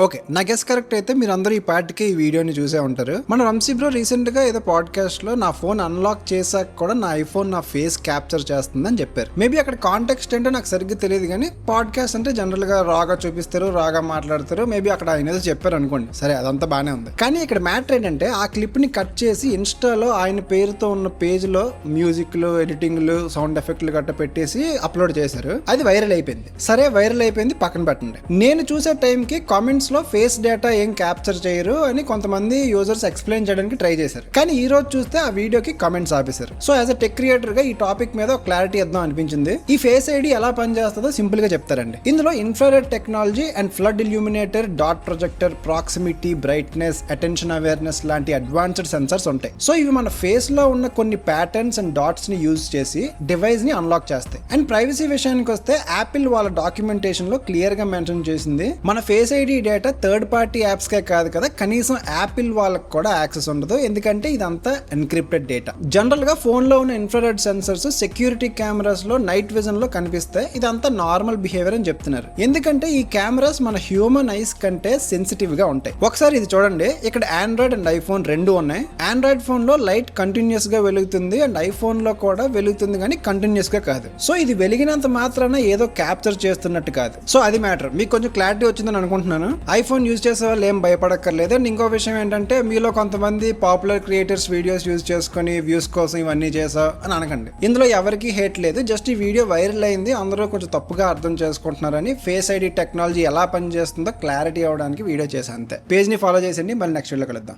Okay, నా guess correct అయితే మీరు అందరూ ఈ పార్ట్కి ఈ వీడియోని చూసే ఉంటారు. మన వంశీ బ్రో రీసెంట్ గా ఏదో పాడ్కాస్ట్ లో నా ఫోన్ అన్లాక్ చేశాక కూడా నా ఐఫోన్ నా ఫేస్ క్యాప్చర్ చేస్తుందని చెప్పారు. మేబీ అక్కడ కాంటెక్స్ట్ ఏంటో నాకు సరిగ్గా తెలియదు, కానీ పాడ్కాస్ట్ అంటే జనరల్ గా రాగా చూపిస్తారు, రాగా మాట్లాడతారు. మేబీ అక్కడ ఆయన ఏదో చెప్పారు అనుకోండి, సరే అదంతా బానే ఉంది. కానీ ఇక్కడ మ్యాటర్ ఏంటంటే ఆ క్లిప్ ని కట్ చేసి ఇన్స్టాలో ఆయన పేరుతో ఉన్న పేజ్ లో మ్యూజిక్లు, ఎడిటింగ్లు, సౌండ్ ఎఫెక్ట్లు గట్ట పెట్టేసి అప్లోడ్ చేశారు. అది వైరల్ అయిపోయింది. సరే వైరల్ అయిపోయింది, పక్కన పెట్టండి. నేను చూసే టైంకి కామెంట్స్ లో ఫేస్ డేటా ఏం క్యాప్చర్ చేయరు అని కొంతమంది యూజర్స్ ఎక్స్ప్లెయిన్ చేయడానికి ట్రై చేశారు. కానీ ఈ రోజు చూస్తే ఆ వీడియోకి కామెంట్స్ ఆపేశారు. So as a tech creator గా ఈ టాపిక్ మీద ఒక క్లారిటీ ఇద్దాం అనిపించింది. ఈ ఫేస్ ఐడి ఎలా పనిచేస్తుందో సింపుల్ గా చెప్తారండి. ఇందులో infrared technology and flood illuminator, dot projector, proximity, brightness, attention awareness లాంటి అడ్వాన్స్డ్ సెన్సర్స్ ఉంటాయి. సో ఇవి మన ఫేస్ లో ఉన్న కొన్ని ప్యాటర్న్స్ అండ్ డాట్స్ ని యూజ్ చేసి డివైస్ ని అన్లాక్ చేస్తాయి. అండ్ ప్రైవసీ విషయానికి వస్తే యాపిల్ వాళ్ళ డాక్యుమెంటేషన్ లో క్లియర్ గా మెన్షన్ చేసింది, మన face ID data third party apps కే కాదు కదా, కనీసం యాపిల్ వాళ్ళకి కూడా యాక్సెస్ ఉండదు, ఎందుకంటే ఇదంతా ఎన్క్రిప్టెడ్ డేటా. జనరల్ గా ఫోన్ లో ఉన్న ఇన్ఫ్రారెడ్ సెన్సర్స్ సెక్యూరిటీ కెమెరాస్ లో నైట్ విజన్ లో కనిపిస్తాయి. ఇదంతా నార్మల్ బిహేవియర్ అని చెప్తున్నారు, ఎందుకంటే ఈ కెమెరాస్ మన హ్యూమన్ ఐస్ కంటే సెన్సిటివ్ గా ఉంటాయి. ఒకసారి ఇది చూడండి, ఇక్కడ ఆండ్రాయిడ్ అండ్ ఐఫోన్ రెండు ఉన్నాయి. ఆండ్రాయిడ్ ఫోన్ లో లైట్ కంటిన్యూస్ గా వెలుగుతుంది అండ్ ఐఫోన్ లో కూడా వెలుగుతుంది, కానీ కంటిన్యూస్ గా కాదు. సో ఇది వెలిగినంత మాత్రాన ఏదో క్యాప్చర్ చేస్తున్నట్టు కాదు. సో అది మ్యాటర్. మీకు కొంచెం క్లారిటీ వచ్చిందని అనుకుంటున్నాను. ఐఫోన్ యూజ్ చేసే వాళ్ళు ఏం భయపడక్కర్లేదు. అండ్ ఇంకో విషయం ఏంటంటే, మీలో కొంతమంది పాపులర్ క్రియేటర్స్ వీడియోస్ యూజ్ చేసుకుని వ్యూస్ కోసం ఇవన్నీ చేసావు అని అనకండి. ఇందులో ఎవరికి హేట్ లేదు, జస్ట్ ఈ వీడియో వైరల్ అయింది, అందరూ కొంచెం తప్పుగా అర్థం చేసుకుంటున్నారని ఫేస్ ఐడి టెక్నాలజీ ఎలా పనిచేస్తుందో క్లారిటీ అవ్వడానికి వీడియో చేశాను అంతే. పేజ్ ని ఫాలో చేసేయండి, మళ్ళీ నెక్స్ట్ వీడియో కలుద్దాం.